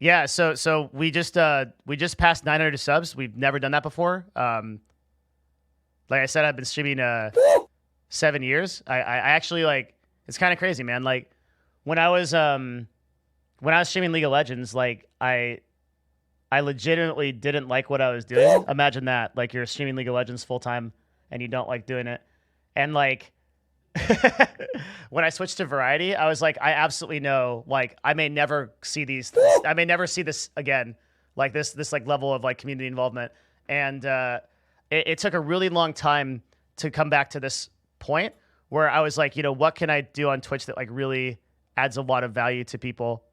Yeah, so we just passed 900 subs. We've never done that before. Like I said, I've been streaming 7 years. I actually like it's kind of crazy, man. Like when I was streaming League of Legends, like I legitimately didn't like what I was doing. Imagine that. Like you're streaming League of Legends full time and you don't like doing it. And like when I switched to variety, I was like, I absolutely know, like, I may never see I may never see this again, like this like level of like community involvement. And it took a really long time to come back to this point where I was like, what can I do on Twitch that like really adds a lot of value to people?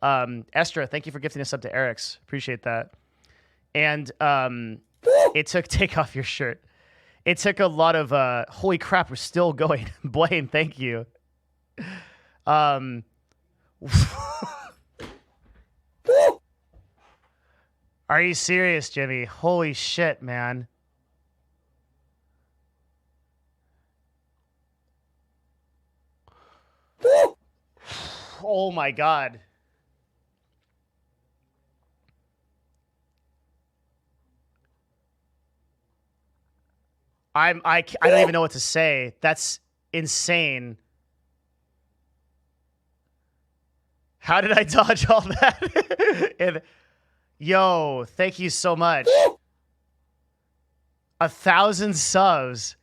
Estra, thank you for gifting us up to Eric's. Appreciate that. And it took take off your shirt. It took a lot of holy crap, we're still going. Blaine, thank you. Are you serious, Jimmy? Holy shit, man. Oh my god. I don't even know what to say. That's insane. How did I dodge all that? Yo, thank you so much. 1,000 subs.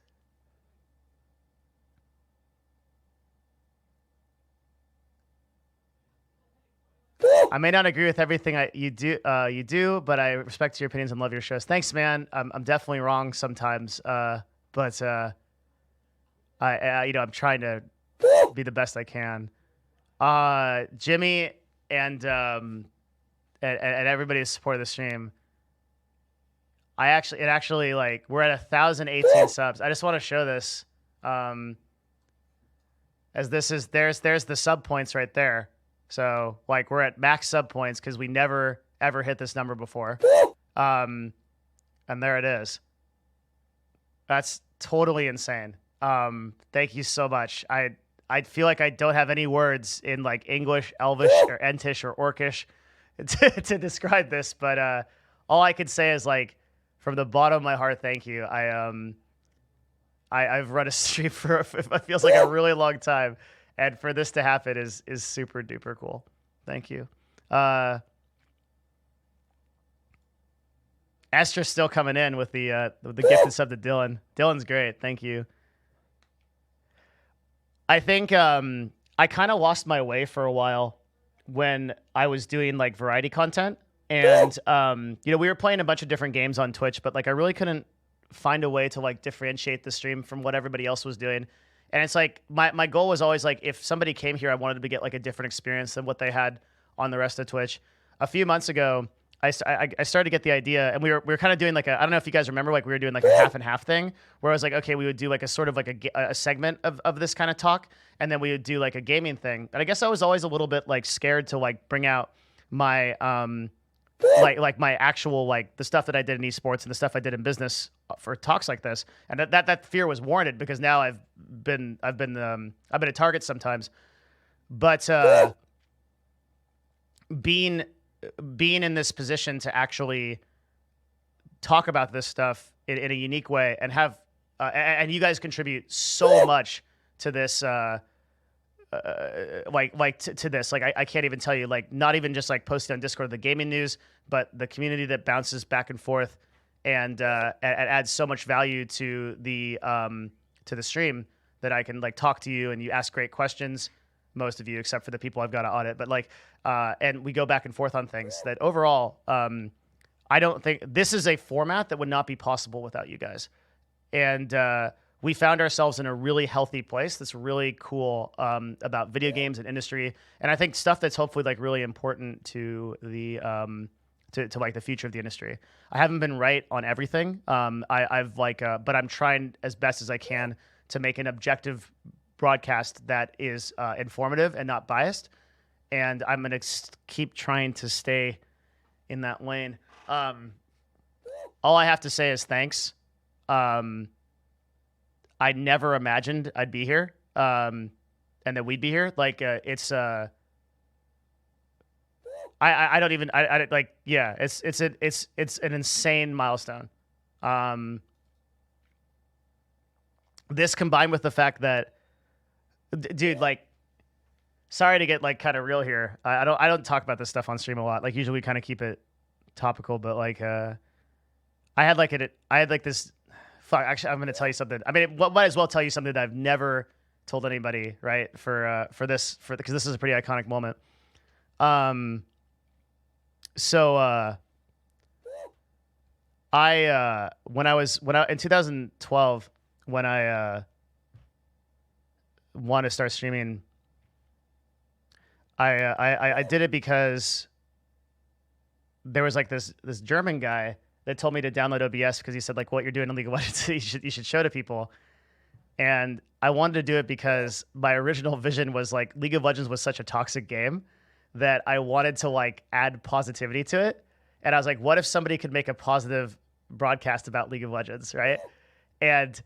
I may not agree with everything you do, but I respect your opinions and love your shows. Thanks, man. I'm definitely wrong sometimes, but I'm trying to be the best I can. Jimmy and everybody who supported the stream. It actually like we're at 1,018 subs. I just want to show this, as there's the sub points right there. So like we're at max sub points because we never ever hit this number before. And there it is. That's totally insane. Thank you so much. I feel like I don't have any words in like English, Elvish, or Entish or Orcish to describe this, but all I could say is like from the bottom of my heart, thank you. I've run a stream for it feels like a really long time. And for this to happen is super duper cool. Thank you. Estra's still coming in with the gift and sub to Dylan. Dylan's great. Thank you. I think I kind of lost my way for a while when I was doing like variety content. And we were playing a bunch of different games on Twitch, but like I really couldn't find a way to like differentiate the stream from what everybody else was doing. And it's like my goal was always like if somebody came here, I wanted to get like a different experience than what they had on the rest of Twitch. A few months ago, I started to get the idea, and we were kind of doing like I don't know if you guys remember, like we were doing like a half and half thing, where I was like, okay, we would do like a sort of like a segment of this kind of talk, and then we would do like a gaming thing. And I guess I was always a little bit like scared to like bring out my like my actual like the stuff that I did in esports and the stuff I did in business for talks like this, and that fear was warranted because now I've been a target sometimes, but being in this position to actually talk about this stuff in a unique way and have and you guys contribute so much to this to this. Like I can't even tell you, like not even just like posting on Discord the gaming news, but the community that bounces back and forth and adds so much value to the stream that I can like talk to you and you ask great questions. Most of you, except for the people I've got to audit, but like, and we go back and forth on things that overall, I don't think this is a format that would not be possible without you guys. And we found ourselves in a really healthy place that's really cool about video games and industry. And I think stuff that's hopefully like really important to the to like the future of the industry. I haven't been right on everything. I've like, but I'm trying as best as I can to make an objective broadcast that is informative and not biased. And I'm going to keep trying to stay in that lane. All I have to say is thanks. I never imagined I'd be here and that we'd be here. Like it's I don't even I like yeah, it's an insane milestone. This combined with the fact that dude, like, sorry to get like kind of real here. I don't talk about this stuff on stream a lot. Like usually we kind of keep it topical, but like I had like this fuck, actually I'm going to tell you something. I mean, might as well tell you something that I've never told anybody, right? Because this is a pretty iconic moment. So in 2012 when I wanted to start streaming, I did it because there was like this German guy that told me to download OBS because he said like what you're doing in League of Legends you should show to people. And I wanted to do it because my original vision was like League of Legends was such a toxic game that I wanted to like add positivity to it. And I was like, what if somebody could make a positive broadcast about League of Legends, right? And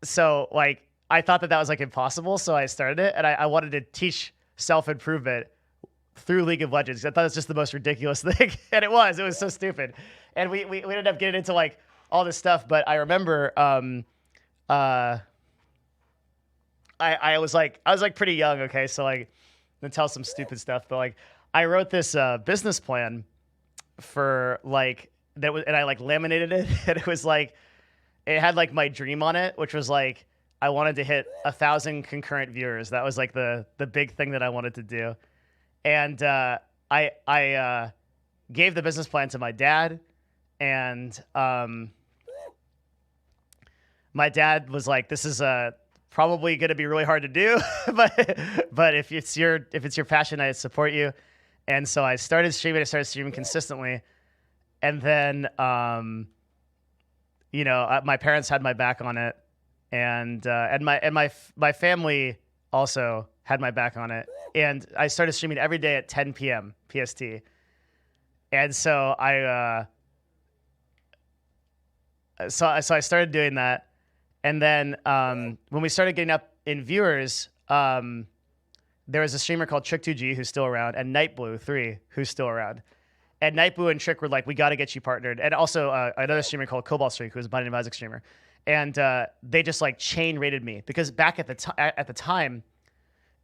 so like I thought that was like impossible, so I started it, and I wanted to teach self-improvement through League of Legends. I thought it was just the most ridiculous thing, and it was so stupid. And we ended up getting into like all this stuff, but I remember I was pretty young, okay, so like I'm gonna tell some stupid stuff, but like I wrote this business plan for like that was, and I like laminated it, and it was like it had like my dream on it, which was like I wanted to hit 1,000 concurrent viewers. That was like the big thing that I wanted to do. And I gave the business plan to my dad, and my dad was like, "This is probably going to be really hard to do, but if it's your passion, I support you." And so I started streaming consistently, and then my parents had my back on it, and my family also had my back on it. And I started streaming every day at 10 p.m. PST. And so I started doing that. And then when we started getting up in viewers, there was a streamer called Trick2G who's still around, and Nightblue3 who's still around. And Nightblue and Trick were like, we got to get you partnered. And also another streamer called Cobalt Streak, who was a Binding of Isaac streamer. And they just like chain rated me because back at the time,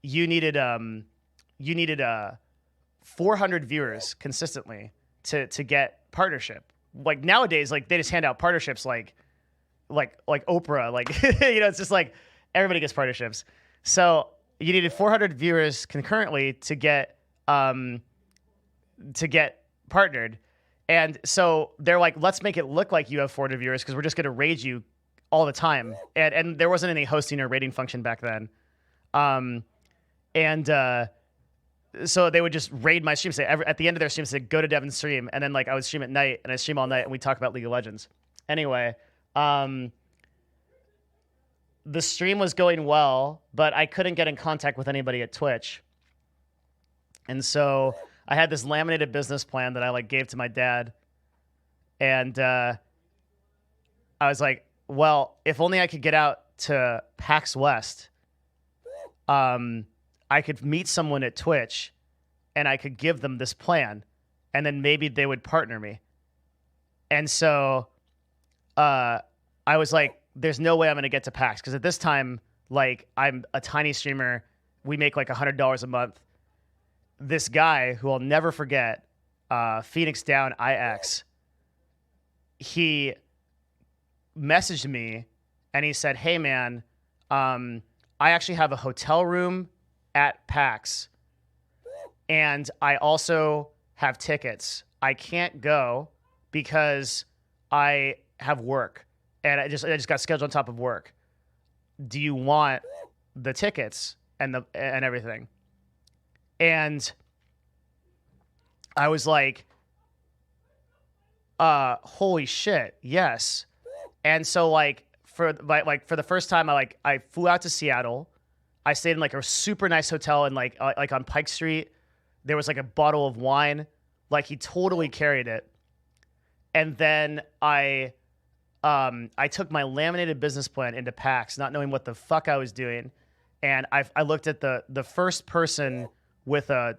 you needed 400 viewers consistently to get partnership. Like nowadays, like they just hand out partnerships like Oprah, like it's just like everybody gets partnerships. So you needed 400 viewers concurrently to get partnered. And so they're like, let's make it look like you have 400 viewers because we're just going to raid you all the time. And there wasn't any hosting or rating function back then. So they would just raid my stream. At the end of their stream, say, go to Devin's stream. And then like I would stream at night, and I stream all night, and we talk about League of Legends. Anyway, the stream was going well, but I couldn't get in contact with anybody at Twitch. And so I had this laminated business plan that I like gave to my dad. And I was like, well, if only I could get out to PAX West, I could meet someone at Twitch and I could give them this plan, and then maybe they would partner me. And so I was like, there's no way I'm going to get to PAX, because at this time, like, I'm a tiny streamer. We make like $100 a month. This guy who I'll never forget, Phoenix Down IX, he messaged me and he said, hey man, I actually have a hotel room at PAX, and I also have tickets. I can't go because I have work, and I just got scheduled on top of work. Do you want the tickets and everything? And I was like, holy shit, yes. And so like for the first time, I flew out to Seattle. I stayed in like a super nice hotel in like on Pike Street. There was like a bottle of wine. Like he totally carried it. And then I took my laminated business plan into PAX, not knowing what the fuck I was doing. And I looked at the first person with a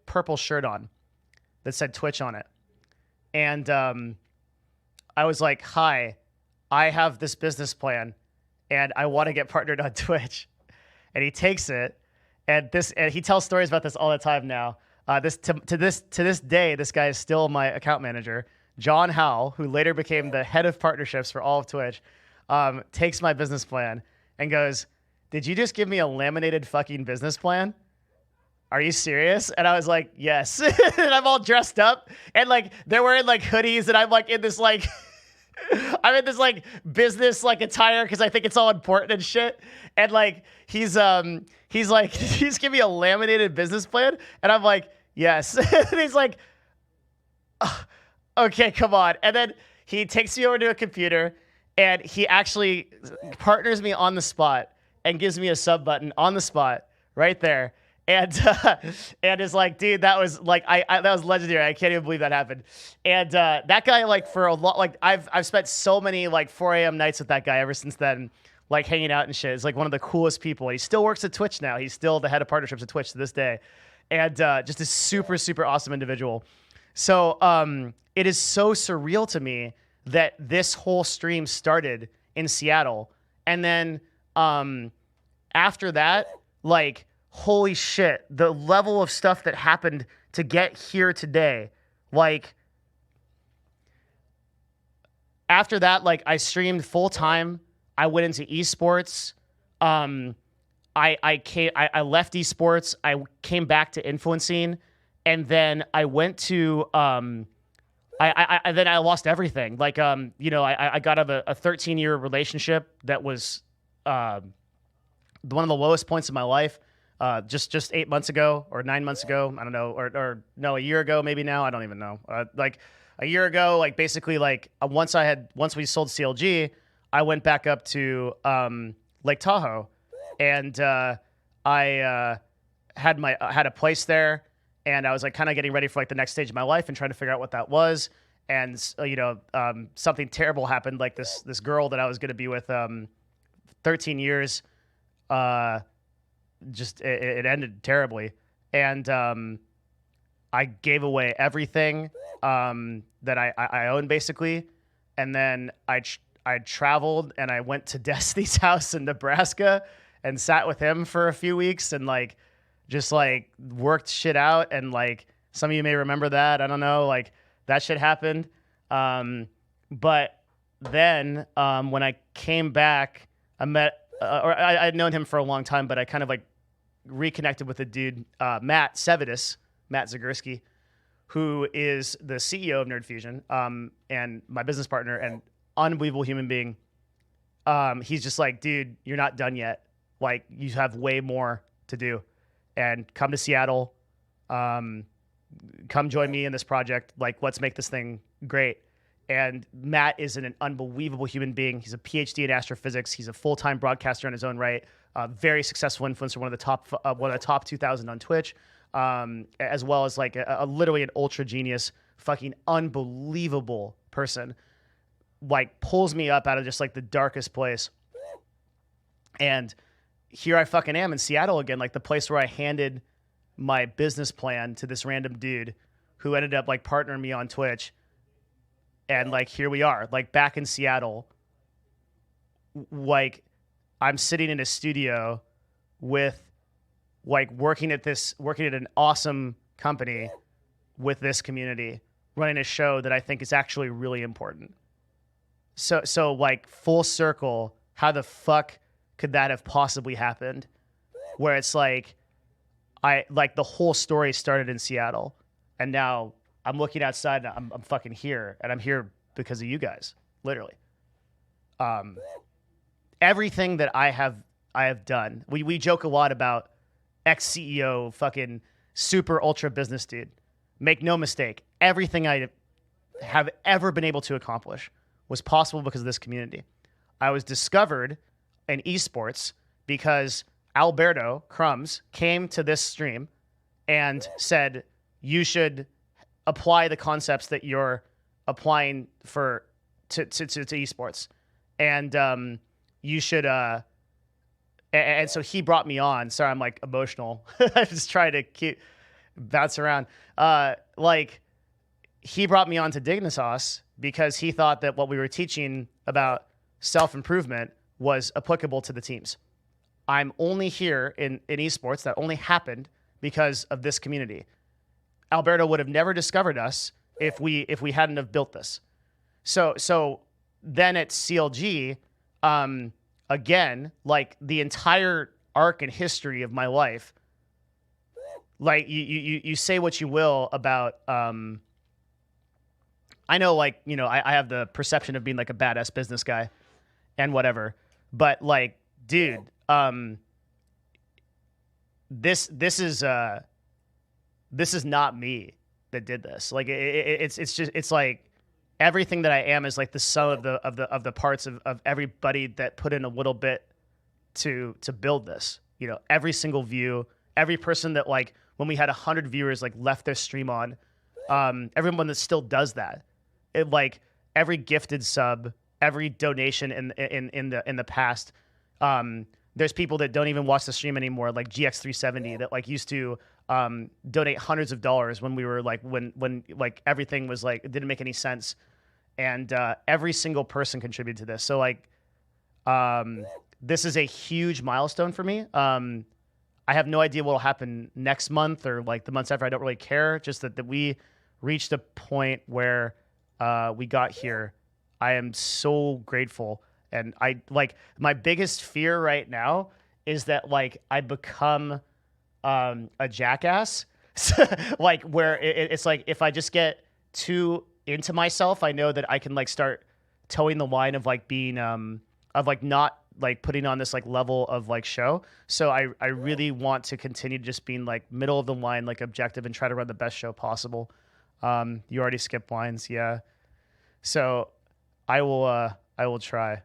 purple shirt on, that said Twitch on it. And I was like, hi, I have this business plan and I want to get partnered on Twitch. And he takes it, and he tells stories about this all the time now. To this day, this guy is still my account manager. John Howell, who later became the head of partnerships for all of Twitch, takes my business plan and goes, "Did you just give me a laminated fucking business plan? Are you serious?" And I was like, "Yes." And I'm all dressed up, and like they're wearing like hoodies, and I'm like in this like I'm in this like business like attire because I think it's all important and shit. And like he's like, "He's giving me a laminated business plan," and I'm like, "Yes." And he's like, "Oh, okay, come on." And then he takes me over to a computer, and he actually partners me on the spot and gives me a sub button on the spot right there. And is like, "Dude, that was like that was legendary. I can't even believe that happened." And that guy, like for a lot, like I've spent so many like 4 a.m. nights with that guy ever since then, like hanging out and shit. He's like one of the coolest people. He still works at Twitch now. He's still the head of partnerships at Twitch to this day, and just a super super awesome individual. So it is so surreal to me that this whole stream started in Seattle, and then after that, like, holy shit, the level of stuff that happened to get here today. Like, after that, like, I streamed full time. I went into esports. I left esports. I came back to influencing, and then I went to then I lost everything. Like, I got out of a 13-year relationship that was one of the lowest points of my life. Just 8 months ago or 9 months ago, I don't know, or no, a year ago maybe now, I don't even know. Like a year ago, like basically like once we sold CLG, I went back up to Lake Tahoe, and I had a place there, and I was like kind of getting ready for like the next stage of my life and trying to figure out what that was. And something terrible happened. Like this girl that I was going to be with 13 years. Just it ended terribly, and I gave away everything that I owned basically, and then I traveled and I went to Destiny's house in Nebraska and sat with him for a few weeks and like just like worked shit out, and like some of you may remember that, I don't know, like that shit happened, but then when I came back, I met. I'd known him for a long time, but I kind of like reconnected with a dude, Matt Zagurski, who is the CEO of Nerd Fusion, and my business partner and unbelievable human being. He's just like, "Dude, you're not done yet. Like, you have way more to do, and come to Seattle. Come join me in this project. Like, let's make this thing great." And Matt is an unbelievable human being. He's a PhD in astrophysics. He's a full-time broadcaster in his own right. Very successful influencer, one of the top 2,000 on Twitch, as well as like literally an ultra genius, fucking unbelievable person. Like pulls me up out of just like the darkest place. And here I fucking am in Seattle again, like the place where I handed my business plan to this random dude who ended up like partnering me on Twitch. And like, here we are, like back in Seattle, like I'm sitting in a studio with like working at an awesome company with this community, running a show that I think is actually really important. So like full circle, how the fuck could that have possibly happened? Where it's like, the whole story started in Seattle, and now I'm looking outside and I'm fucking here, and I'm here because of you guys, literally. Everything that I have done. We joke a lot about ex-CEO, fucking super ultra business dude. Make no mistake, everything I have ever been able to accomplish was possible because of this community. I was discovered in esports because Alberto Crumbs came to this stream and said, "You should apply the concepts that you're applying to esports, and you should." And so he brought me on. Sorry, I'm like emotional. I just try to bounce around. Like he brought me on to Dignitas because he thought that what we were teaching about self-improvement was applicable to the teams. I'm only here in esports. That only happened because of this community. Alberto would have never discovered us if we hadn't have built this. So then at CLG, again, like the entire arc and history of my life, like you say what you will about, I know, like, you know, I have the perception of being like a badass business guy and whatever, but like, dude, this is not me that did this. Like it's like everything that I am is like the sum of the parts of everybody that put in a little bit to build this. You know, every single view, every person that, like, when we had 100 viewers, like, left their stream on, everyone that still does that, it, like, every gifted sub, every donation in the past. There's people that don't even watch the stream anymore, like GX370, that like used to donate hundreds of dollars when we were like when like everything was like, it didn't make any sense, and every single person contributed to this. So like, this is a huge milestone for me. I have no idea what will happen next month or like the months after. I don't really care. Just that we reached a point where we got here. I am so grateful. And I, like, my biggest fear right now is that, like, I become a jackass. Like, where it's like, if I just get too into myself, I know that I can, like, start towing the line of, like, being, of, like, not, like, putting on this, like, level of, like, show. So I really want to continue just being, like, middle of the line, like, objective, and try to run the best show possible. You already skipped lines, yeah. So I will try.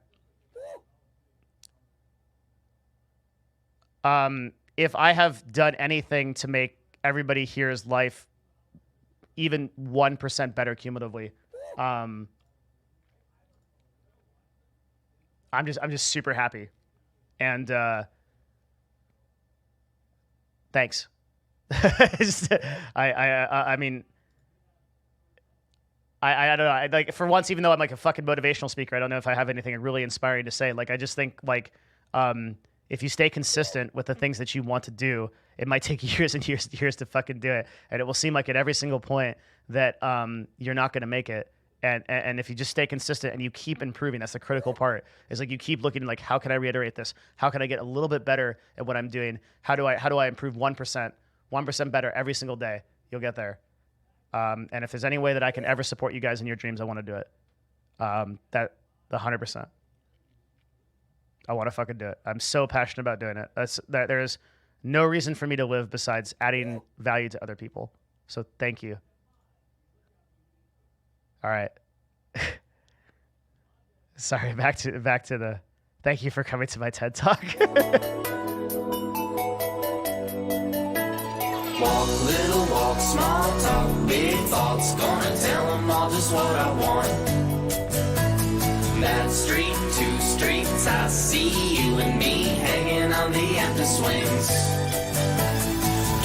If I have done anything to make everybody here's life even 1% better cumulatively, I'm just super happy, and thanks. I mean, I don't know. I, like, for once, even though I'm like a fucking motivational speaker, I don't know if I have anything really inspiring to say. Like, I just think, like, if you stay consistent with the things that you want to do, it might take years and years and years to fucking do it. And it will seem like at every single point that you're not going to make it. And if you just stay consistent and you keep improving, that's the critical part. Is like you keep looking like, how can I reiterate this? How can I get a little bit better at what I'm doing? How do I improve 1% better every single day? You'll get there. And if there's any way that I can ever support you guys in your dreams, I want to do it. That 100%. I want to fucking do it. I'm so passionate about doing it. There's no reason for me to live besides adding value to other people. So thank you. All right. Sorry, back to the thank you for coming to my TED Talk. Walk, little walk, small talk, big thoughts. Gonna tell them all just what I want. That street, 2 streets, I see you and me hanging on the empty swings.